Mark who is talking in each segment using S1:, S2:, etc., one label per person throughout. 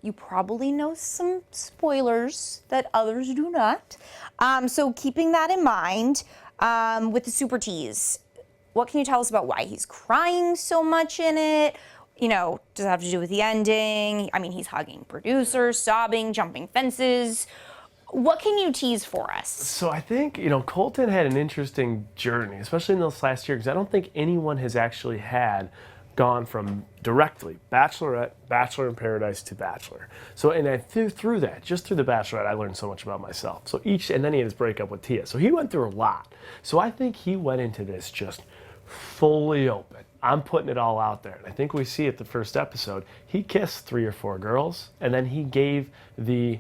S1: you probably know some spoilers that others do not. So keeping that in mind, with the super tease, what can you tell us about why he's crying so much in it? You know, does it have to do with the ending? I mean, he's hugging producers, sobbing, jumping fences. What can you tease for us?
S2: So I think, you know, Colton had an interesting journey, especially in this last year, because I don't think anyone has actually gone from directly Bachelorette, Bachelor in Paradise to Bachelor. So, and I through that, just through the Bachelorette, I learned so much about myself. So and then he had his breakup with Tia. So he went through a lot. So I think he went into this just fully open. I'm putting it all out there. And I think we see it the first episode. He kissed 3 or 4 girls, and then he gave the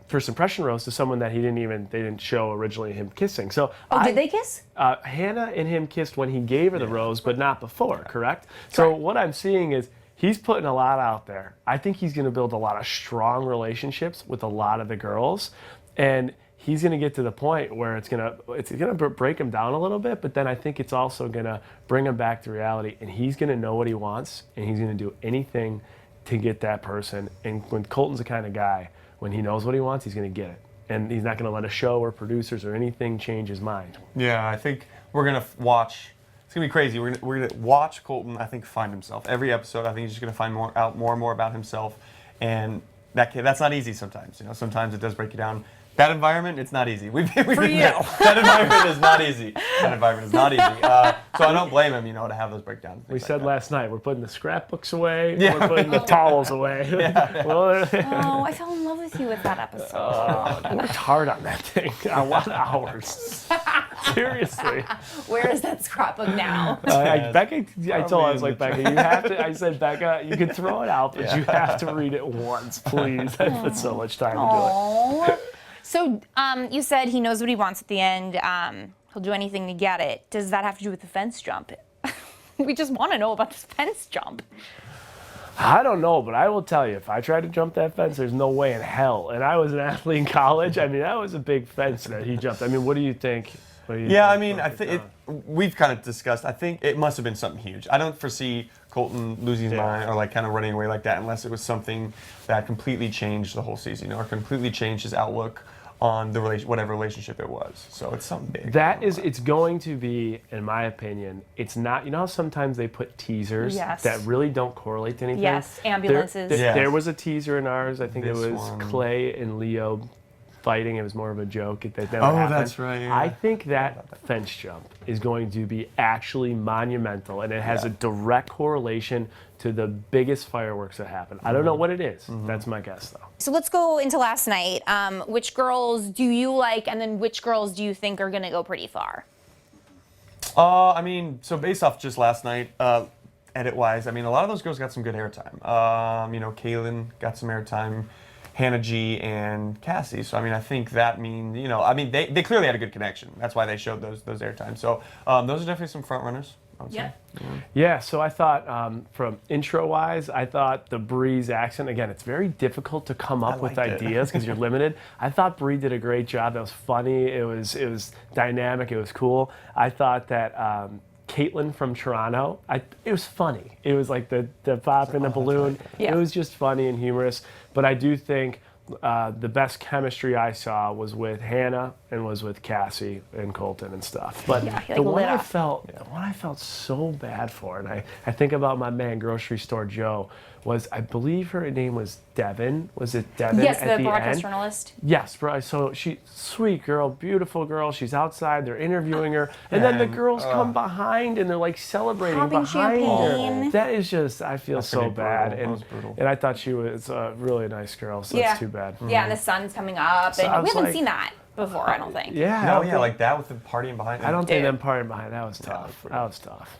S2: first impression rose to someone that they didn't show originally him kissing. So
S1: did they kiss?
S2: Hannah and him kissed when he gave her the rose, but not before, correct? So what I'm seeing is he's putting a lot out there. I think he's going to build a lot of strong relationships with a lot of the girls, and he's going to get to the point where it's going to break him down a little bit, but then I think it's also going to bring him back to reality, and he's going to know what he wants, and he's going to do anything to get that person. And when Colton's the kind of guy, when he knows what he wants, he's going to get it. And he's not going to let a show or producers or anything change his mind.
S3: Yeah, I think we're going to watch. It's going to be crazy. We're going to watch Colton, I think, find himself. Every episode, I think he's just going to find out more and more about himself. And that's not easy sometimes. You know, sometimes it does break you down. That environment, it's not easy. We've been there. That environment is not easy. That environment is not easy. So I don't blame him, to have those breakdowns.
S2: We said last night, we're putting the scrapbooks away.
S3: Yeah.
S2: We're putting the towels away.
S1: Oh, I fell in love with you with that episode.
S2: I worked hard on that thing. A lot of hours. Seriously.
S1: Where is that scrapbook now?
S2: Becca, I told her, I was like, Becca, you have to, I said, Becca, you can throw it out, but you have to read it once, please. I put so much time into it.
S1: So you said he knows what he wants at the end. He'll do anything to get it. Does that have to do with the fence jump? We just want to know about this fence jump.
S2: I don't know, but I will tell you, if I tried to jump that fence, there's no way in hell. And I was an athlete in college. I mean, that was a big fence that he jumped. I mean, what do you think?
S3: I think we've kind of discussed. I think it must have been something huge. I don't foresee Colton losing his mind or kind of running away like that unless it was something that completely changed the whole season or completely changed his outlook on the whatever relationship it was. So it's something big.
S2: It's going to be, in my opinion, it's not, how sometimes they put teasers that really don't correlate to anything?
S1: Yes, ambulances.
S2: There was a teaser in ours. I think it was Clay and Leo fighting. It was more of a joke. That never happened.
S3: That's right. Yeah.
S2: I think that fence jump is going to be actually monumental, and it has a direct correlation to the biggest fireworks that happen. I don't know what it is. That's my guess, though.
S1: So let's go into last night. Which girls do you like, and then which girls do you think are going to go pretty far?
S3: So based off just last night, edit-wise, a lot of those girls got some good airtime. Kaylin got some airtime. Hannah G and Cassie. So I think that means they clearly had a good connection. That's why they showed those airtime. So those are definitely some front runners, I would say.
S2: Yeah. So I thought from intro wise, I thought the Bree's accent, again, it's very difficult to come up with ideas because you're limited. I thought Bree did a great job. That was funny. It was dynamic. It was cool. I thought that Caitlin from Toronto, it was funny. It was like the pop in the balloon. It was just funny and humorous. But I do think the best chemistry I saw was with Hannah and was with Cassie and Colton and stuff. But the one I felt so bad for, and I think about my man, Grocery Store Joe, was, I believe her name was Devin. Was it Devin?
S1: Yes,
S2: at
S1: the broadcast
S2: end?
S1: journalist.
S2: Yes, so sweet girl, beautiful girl. She's outside. They're interviewing her, and then the girls come behind and they're like celebrating
S1: popping
S2: behind
S1: champagne.
S2: her. That is just, I feel so bad,
S3: brutal.
S2: and I thought she was a really nice girl. So it's too bad.
S1: Yeah, and the sun's coming up,
S2: So
S1: and we haven't seen that before, I don't think.
S3: Like that with the partying behind.
S2: I don't think them partying behind. That was tough. That was tough.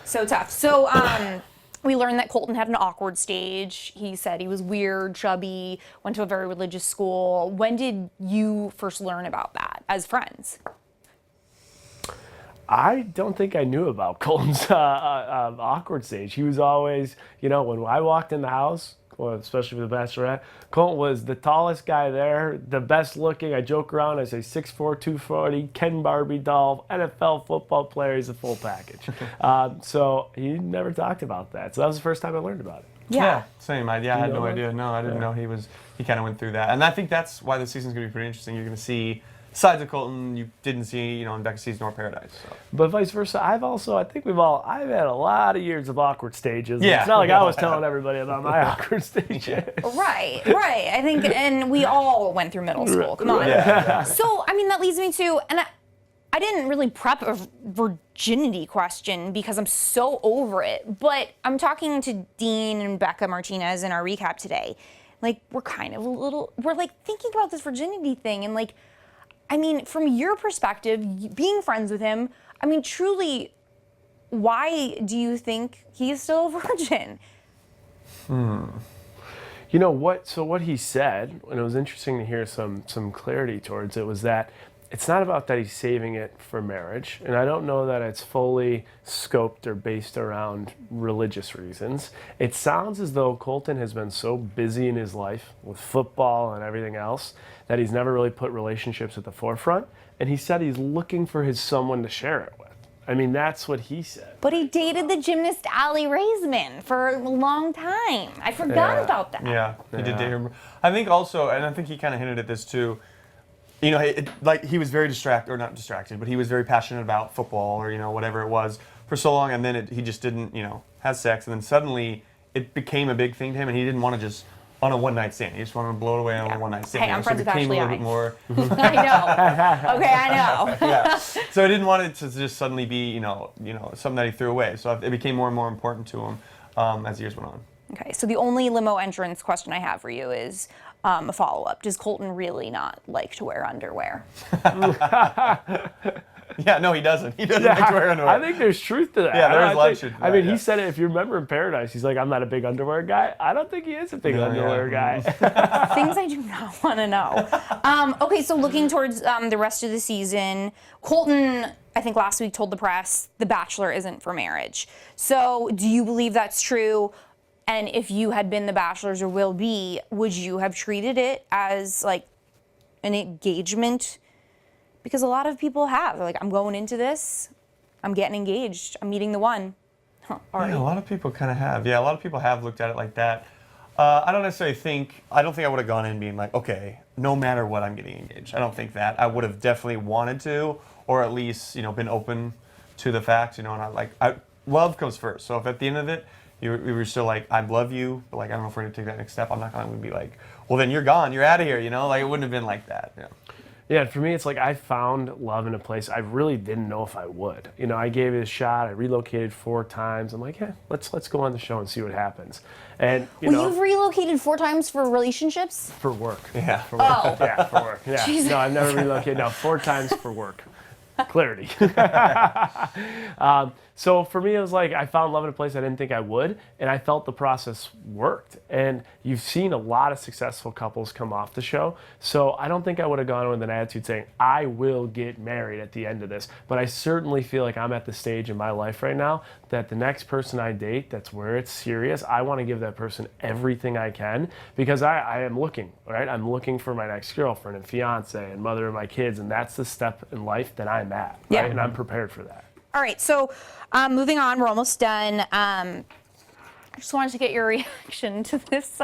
S1: So tough. So we learned that Colton had an awkward stage. He said he was weird, chubby, went to a very religious school. When did you first learn about that as friends?
S2: I don't think I knew about Colton's awkward stage. He was always, when I walked in the house, well, especially for the Bachelorette, Colton was the tallest guy there, the best looking. I joke around, I say 6'4", 240, Ken Barbie doll, NFL football player. He's a full package. So he never talked about that. So that was the first time I learned about it.
S1: Yeah.
S3: Same. I had
S2: know
S3: no
S2: that?
S3: idea. No, I didn't know he kind of went through that. And I think that's why the season's going to be pretty interesting. You're going to see sides of Colton you didn't see, in Becca Season or Paradise. So.
S2: But vice versa, I've had a lot of years of awkward stages.
S3: Yeah.
S2: It's not like I was telling everybody about my awkward stages.
S1: Right. I think, and we all went through middle school. Come on.
S3: Yeah.
S1: So, I mean, that leads me to, and I didn't really prep a virginity question because I'm so over it, but I'm talking to Dean and Becca Martinez in our recap today. Like, we're thinking about this virginity thing, and like, I mean, from your perspective, being friends with him, I mean, truly, why do you think he is still a virgin?
S2: You know what? So what he said, and it was interesting to hear some clarity towards it, was that it's not about that he's saving it for marriage, and I don't know that it's fully scoped or based around religious reasons. It sounds as though Colton has been so busy in his life with football and everything else that he's never really put relationships at the forefront, and he said he's looking for someone to share it with. I mean, that's what he said.
S1: But he dated the gymnast Arie for a long time. I forgot about that.
S3: Yeah, he did date her. I think also, and I think he kind of hinted at this too, he was very not distracted, but he was very passionate about football or, whatever it was for so long, and then he just didn't, have sex, and then suddenly it became a big thing to him, and he didn't want to just on a one-night stand. He just wanted to blow it away on a one-night stand.
S1: Hey, I'm friends with
S3: so it became
S1: Ashley
S3: a little bit more.
S1: I know. Okay, I know.
S3: Yeah. So I didn't want it to just suddenly be, something that he threw away. So it became more and more important to him as years went on.
S1: Okay, so the only limo entrance question I have for you is a follow-up. Does Colton really not like to wear underwear?
S3: Yeah, no, he doesn't. He doesn't like to wear underwear.
S2: I think there's truth to that.
S3: Yeah, there's a lot of truth to that.
S2: I mean, he said it, if you remember in Paradise, he's like, I'm not a big underwear guy. I don't think he is a big underwear guy.
S1: Things I do not want to know. Okay, so looking towards the rest of the season, Colton, I think last week told the press, The Bachelor isn't for marriage. So do you believe that's true? And if you had been the Bachelors or will be, would you have treated it as like an engagement? Because a lot of people have. They're like, I'm going into this, I'm getting engaged, I'm meeting the one.
S3: Yeah, a lot of people kind of have. Yeah, a lot of people have looked at it like that. I don't think I would have gone in being like, okay, no matter what, I'm getting engaged. I don't think that. I would have definitely wanted to, or at least, been open to the fact, and love comes first. So if at the end of it, we were still like, I love you, but like, I don't know if we're going to take that next step, I'm not going to be like, well, then you're gone, you're out of here, Like, it wouldn't have been like that. Yeah.
S2: Yeah, for me, it's like I found love in a place I really didn't know if I would. I gave it a shot. I relocated 4 times. I'm like, yeah, let's go on the show and see what happens. And
S1: you've relocated 4 times for relationships?
S2: For work.
S3: Yeah.
S2: For work.
S1: Oh.
S2: Yeah, for work. Yeah.
S1: Jesus.
S2: No, I've never relocated. No, 4 times for work. Clarity. So for me, it was like I found love in a place I didn't think I would, and I felt the process worked. And you've seen a lot of successful couples come off the show, so I don't think I would have gone with an attitude saying, I will get married at the end of this. But I certainly feel like I'm at the stage in my life right now that the next person I date, that's where it's serious, I want to give that person everything I can, because I am looking, right? I'm looking for my next girlfriend and fiance and mother of my kids, and that's the step in life that I'm at, right?
S1: Yeah.
S2: And I'm prepared for that.
S1: All right, so moving on, we're almost done. I just wanted to get your reaction to this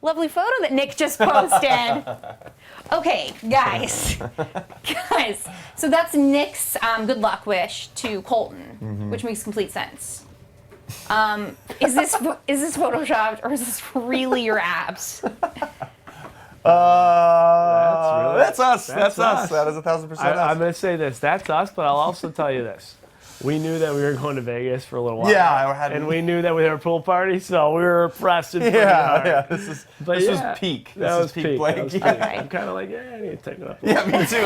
S1: lovely photo that Nick just posted. Okay, guys, so that's Nick's good luck wish to Colton, which makes complete sense. Is this photoshopped or is this really your abs?
S3: That's us. That's us. That is 1,000% us.
S2: I'm going to say this. That's us, but I'll also tell you this. We knew that we were going to Vegas for a little while.
S3: Yeah,
S2: and we knew that we had a pool party, so we were pressing pretty hard.
S3: Yeah. This was peak.
S2: That was
S3: peak, Blake.
S2: That was peak. I'm kind of like, I need to take it up.
S3: Yeah, me too.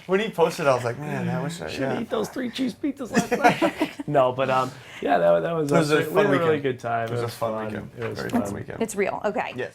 S3: When he posted, I was like, man, I wish I
S2: should eat those 3 cheese pizzas last night. No, but that was
S3: a fun
S2: we had
S3: weekend.
S2: a really good time.
S3: It was a fun weekend.
S2: It was
S3: Very
S2: fun
S3: fun weekend.
S1: It's real. Okay.
S3: Yes.